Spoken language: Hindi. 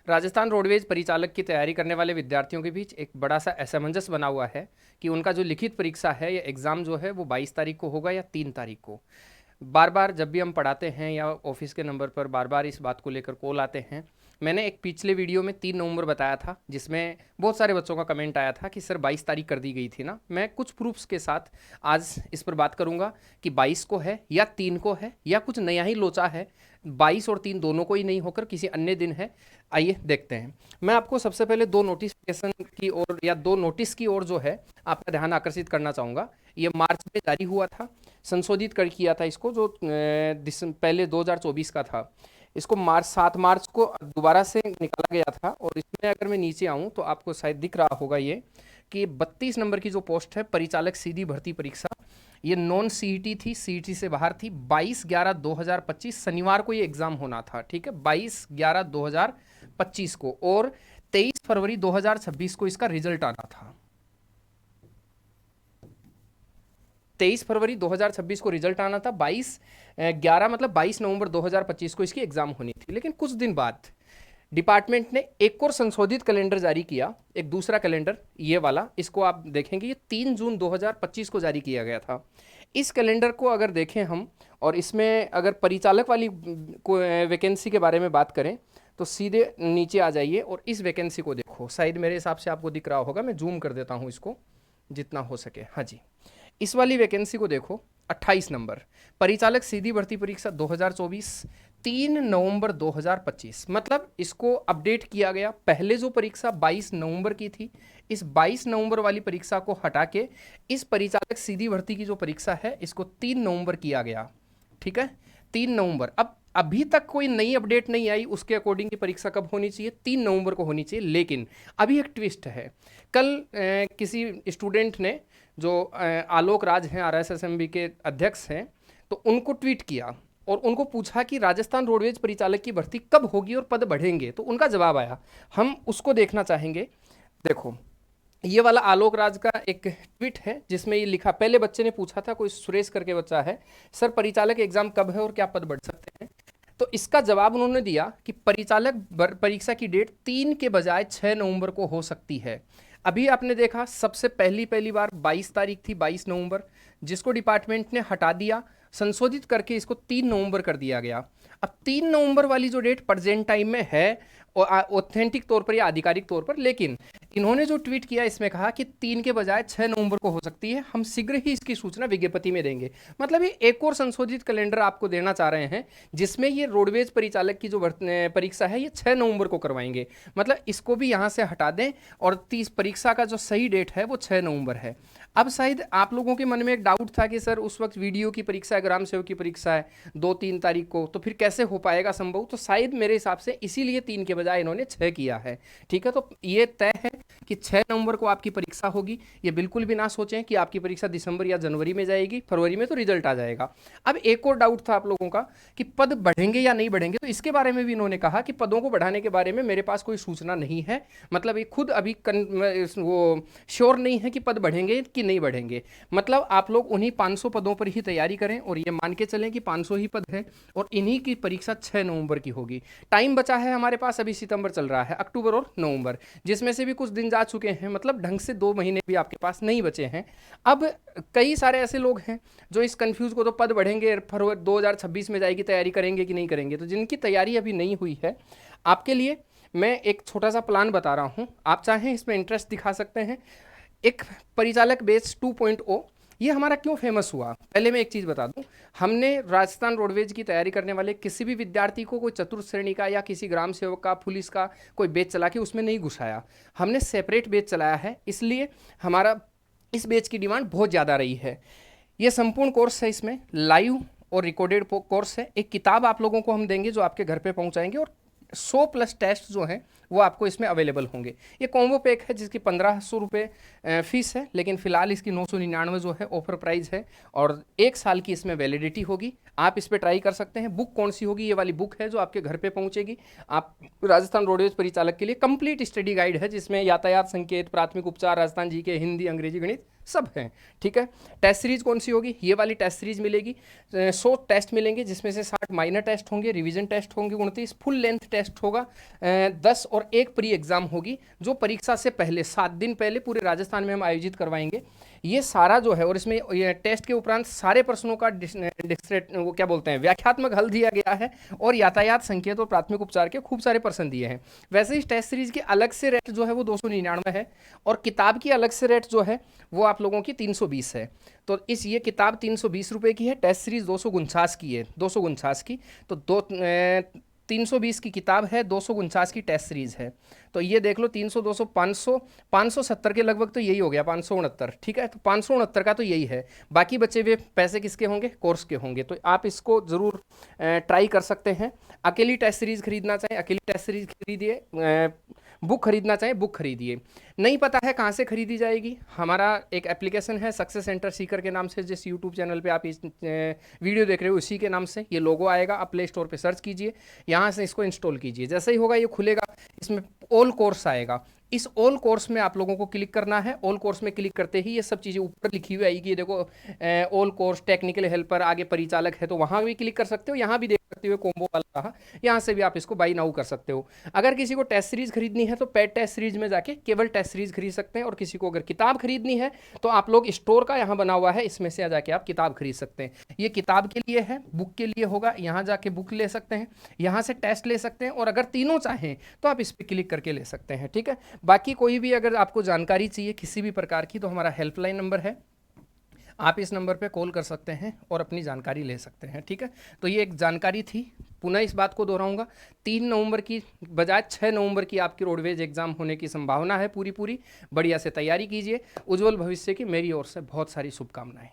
राजस्थान रोडवेज परिचालक की तैयारी करने वाले विद्यार्थियों के बीच एक बड़ा सा असमंजस बना हुआ है कि उनका जो लिखित परीक्षा है या एग्ज़ाम जो है वो 22 तारीख को होगा या 3 तारीख को। बार बार जब भी हम पढ़ाते हैं या ऑफिस के नंबर पर बार बार इस बात को लेकर कॉल आते हैं। मैंने एक पिछले वीडियो में 3 नवंबर बताया था, जिसमें बहुत सारे बच्चों का कमेंट आया था कि सर 22 तारीख कर दी गई थी ना। मैं कुछ प्रूफ्स के साथ आज इस पर बात करूंगा कि 22 को है या 3 को है या कुछ नया ही लोचा है, 22 और 3 दोनों को ही नहीं होकर किसी अन्य दिन है। आइए देखते हैं। मैं आपको सबसे पहले 2 नोटिफिकेशन की ओर या 2 नोटिस की ओर जो है आपका ध्यान आकर्षित करना चाहूँगा। ये मार्च में जारी हुआ था, संशोधित कर किया था इसको, जो पहले 2024 का था। इसको 7 मार्च को दोबारा से निकाला गया था। और इसमें अगर मैं नीचे आऊँ तो आपको शायद दिख रहा होगा ये कि 32 नंबर की जो पोस्ट है परिचालक सीधी भर्ती परीक्षा, ये नॉन सीईटी थी, सीईटी से बाहर थी। 22/11/2025 शनिवार को ये एग्जाम होना था, ठीक है, 22/11/2025 को। और 23 फरवरी 2026 को इसका रिजल्ट आना था। 23 फरवरी 2026 को रिजल्ट आना था। 22/11 मतलब 22 नवंबर 2025 को इसकी एग्जाम होनी थी। लेकिन कुछ दिन बाद डिपार्टमेंट ने एक और संशोधित कैलेंडर जारी किया, एक दूसरा कैलेंडर, ये वाला, इसको आप देखेंगे, ये 3 जून 2025 को जारी किया गया था। इस कैलेंडर को अगर देखें हम और इसमें अगर परिचालक वाली वैकेंसी के बारे में बात करें तो सीधे नीचे आ जाइए और इस वैकेंसी को देखो। शायद मेरे हिसाब से आपको दिख रहा होगा, मैं जूम कर देता हूँ इसको जितना हो सके। हाँ जी, इस वाली वैकेंसी को देखो, 28 नंबर, परिचालक सीधी भर्ती परीक्षा 2024, 3 नवंबर 2025। मतलब इसको अपडेट किया गया। पहले जो परीक्षा 22 नवंबर की थी, इस 22 नवंबर वाली परीक्षा को हटा के इस परिचालक सीधी भर्ती की जो परीक्षा है इसको 3 नवंबर किया गया, ठीक है, 3 नवंबर। अब अभी तक कोई नई अपडेट नहीं आई उसके अकॉर्डिंग की परीक्षा कब होनी चाहिए, 3 नवंबर को होनी चाहिए। लेकिन अभी एक ट्विस्ट है। कल किसी स्टूडेंट ने, जो आलोक राज हैं, RSSMB के अध्यक्ष हैं, तो उनको ट्वीट किया और उनको पूछा कि राजस्थान रोडवेज परिचालक की भर्ती कब होगी और पद बढ़ेंगे। तो उनका जवाब आया, हम उसको देखना चाहेंगे। देखो, ये वाला आलोक राज का एक ट्वीट है जिसमें ये लिखा, पहले बच्चे ने पूछा था, कोई सुरेश करके बच्चा है, सर परिचालक एग्जाम कब है और क्या पद बढ़ सकते हैं। तो इसका जवाब उन्होंने दिया कि परिचालक परीक्षा की डेट 3 के बजाय 6 नवंबर को हो सकती है। अभी आपने देखा, सबसे पहली बार 22 तारीख थी, 22 नवंबर, जिसको डिपार्टमेंट ने हटा दिया, संशोधित करके इसको 3 नवंबर कर दिया गया। अब 3 नवंबर वाली जो डेट प्रेजेंट टाइम में है ऑथेंटिक तौर पर या आधिकारिक तौर पर, लेकिन इन्होंने जो ट्वीट किया इसमें कहा कि 3 के बजाय 6 नवंबर को हो सकती है, हम शीघ्र ही इसकी सूचना विज्ञप्ति में देंगे। मतलब ये एक और संशोधित कैलेंडर आपको देना चाह रहे हैं जिसमें ये रोडवेज परिचालक की जो परीक्षा है ये 6 नवंबर को करवाएंगे। मतलब इसको भी यहाँ से हटा दें और 30 परीक्षा का जो सही डेट है वो 6 नवंबर है। अब शायद आप लोगों के मन में एक डाउट था कि सर उस वक्त वीडियो की परीक्षा है, ग्राम सेवक की परीक्षा है 2-3 तारीख को, तो फिर कैसे हो पाएगा संभव। तो शायद मेरे हिसाब से इसीलिए 3 के बजाय इन्होंने 6 किया है, ठीक है। तो ये तय है कि 6 नवंबर को आपकी परीक्षा होगी। ये बिल्कुल भी ना सोचें कि आपकी परीक्षा दिसंबर या जनवरी में जाएगी, फरवरी में तो रिजल्ट आ जाएगा। अब एक और डाउट था आप लोगों का कि पद बढ़ेंगे या नहीं बढ़ेंगे, तो इसके बारे में भी इन्होंने कहा कि पदों को बढ़ाने के बारे में मेरे पास कोई सूचना नहीं है। मतलब ये खुद अभी वो श्योर नहीं है कि पद बढ़ेंगे कि नहीं बढ़ेंगे। मतलब आप लोग उन्हीं 500 पदों पर ही तैयारी करें और ये मान के चलें कि 500 ही पद हैं और इन्हीं की परीक्षा 6 नवंबर की होगी। टाइम बचा है हमारे पास, अभी सितंबर चल रहा है, अक्टूबर और नवंबर, जिसमें से भी कुछ दिन जा चुके हैं। मतलब ढंग से 2 महीने भी आपके पास नहीं बचे हैं। अब कई सारे ऐसे लोग हैं जो इस कंफ्यूज को, तो पद बढ़ेंगे फरवरी 2026 में जाएगी, तैयारी करेंगे कि नहीं करेंगे। तो जिनकी तैयारी अभी नहीं हुई है, आपके लिए मैं एक छोटा सा प्लान बता रहा हूँ, आप चाहें इसमें इंटरेस्ट दिखा सकते हैं। एक परिचालक बेस 2.0, ये हमारा क्यों फेमस हुआ, पहले मैं एक चीज़ बता दूं। हमने राजस्थान रोडवेज की तैयारी करने वाले किसी भी विद्यार्थी को कोई चतुर्थ श्रेणी का या किसी ग्राम सेवक का, पुलिस का कोई बेच चला के उसमें नहीं घुसाया। हमने सेपरेट बेच चलाया है, इसलिए हमारा इस बेच की डिमांड बहुत ज़्यादा रही है। ये संपूर्ण कोर्स है, इसमें लाइव और रिकॉर्डेड कोर्स है। एक किताब आप लोगों को हम देंगे जो आपके घर पे पहुंचाएंगे और 100+ टेस्ट जो हैं वो आपको इसमें अवेलेबल होंगे। ये कॉम्बो पैक है जिसकी 1500 रुपये फीस है, लेकिन फिलहाल इसकी 999 जो है ऑफर प्राइस है और 1 साल की इसमें वैलिडिटी होगी। आप इस पे ट्राई कर सकते हैं। बुक कौन सी होगी? ये वाली बुक है जो आपके घर पे पहुंचेगी। आप राजस्थान रोडवेज परिचालक के लिए कंप्लीट स्टडी गाइड है, जिसमें यातायात संकेत, प्राथमिक उपचार, राजस्थान जीके, हिंदी, अंग्रेजी, गणित सब हैं, ठीक है। टेस्ट सीरीज कौन सी होगी? ये वाली टेस्ट सीरीज मिलेगी। 100 टेस्ट मिलेंगे, जिसमें से 60 माइनर टेस्ट होंगे, रिवीजन टेस्ट होंगे 29, फुल लेंथ टेस्ट होगा 10 और एक प्री एग्जाम होगी, जो परीक्षा से पहले 7 दिन पहले पूरे राजस्थान में हम आयोजित करवाएंगे। ये सारा जो है, और इसमें ये टेस्ट के उपरांत सारे प्रश्नों का वो क्या बोलते हैं, व्याख्यात्मक हल दिया गया है, और यातायात संकेत और प्राथमिक उपचार के खूब सारे प्रश्न दिए हैं। वैसे ही टेस्ट सीरीज की अलग से रेट जो है वो 299 है, और किताब की अलग से रेट जो है वो आप लोगों की 320 है। तो ये किताब 320 रुपये की है, टेस्ट सीरीज 249 की है, 249 की। तो 320 की किताब है, 249 की टेस्ट सीरीज है। तो ये देख लो, 300, 200, 500, 570 के लगभग तो यही हो गया, 569, ठीक है। तो 569 का तो यही है। बाकी बचे हुए पैसे किसके होंगे? कोर्स के होंगे। तो आप इसको ज़रूर ट्राई कर सकते हैं। अकेली टेस्ट सीरीज खरीदना चाहें अकेली टेस्ट सीरीज खरीदिए, बुक खरीदना चाहें बुक खरीदिए। नहीं पता है कहाँ से खरीदी जाएगी? हमारा एक एप्लीकेशन है सक्सेस सेंटर सीकर के नाम से, जिस यूट्यूब चैनल पे आप इस वीडियो देख रहे हो उसी के नाम से ये लोगो आएगा। आप प्ले स्टोर पे सर्च कीजिए, यहाँ से इसको इंस्टॉल कीजिए। जैसे ही होगा ये खुलेगा, इसमें ऑल कोर्स आएगा। इस ऑल कोर्स में आप लोगों को क्लिक करना है। ऑल कोर्स में क्लिक करते ही ये सब चीज़ें ऊपर लिखी हुई आएगी। ये देखो, ऑल कोर्स, टेक्निकल हेल्पर, आगे परिचालक है, तो वहाँ भी क्लिक कर सकते हो। यहाँ भी देख सकते हो कॉम्बो वाला रहा, यहाँ से भी आप इसको बाई नाउ कर सकते हो। अगर किसी को टेस्ट सीरीज खरीदनी है तो पेड टेस्ट सीरीज में जाके केवल टेस्ट सीरीज खरीद सकते हैं, और किसी को अगर किताब खरीदनी है तो आप लोग स्टोर का यहाँ बना हुआ है, इसमें से जाके आप किताब खरीद सकते हैं। ये किताब के लिए है, बुक के लिए होगा, यहाँ जाके बुक ले सकते हैं, यहाँ से टेस्ट ले सकते हैं, और अगर तीनों चाहें तो आप इस पर क्लिक करके ले सकते हैं, ठीक है। बाकी कोई भी अगर आपको जानकारी चाहिए किसी भी प्रकार की, तो हमारा हेल्पलाइन नंबर है, आप इस नंबर पे कॉल कर सकते हैं और अपनी जानकारी ले सकते हैं, ठीक है। तो ये एक जानकारी थी। पुनः इस बात को दोहराऊंगा, 3 नवंबर की बजाय 6 नवंबर की आपकी रोडवेज एग्जाम होने की संभावना है। पूरी बढ़िया से तैयारी कीजिए। उज्जवल भविष्य की मेरी ओर से बहुत सारी शुभकामनाएं।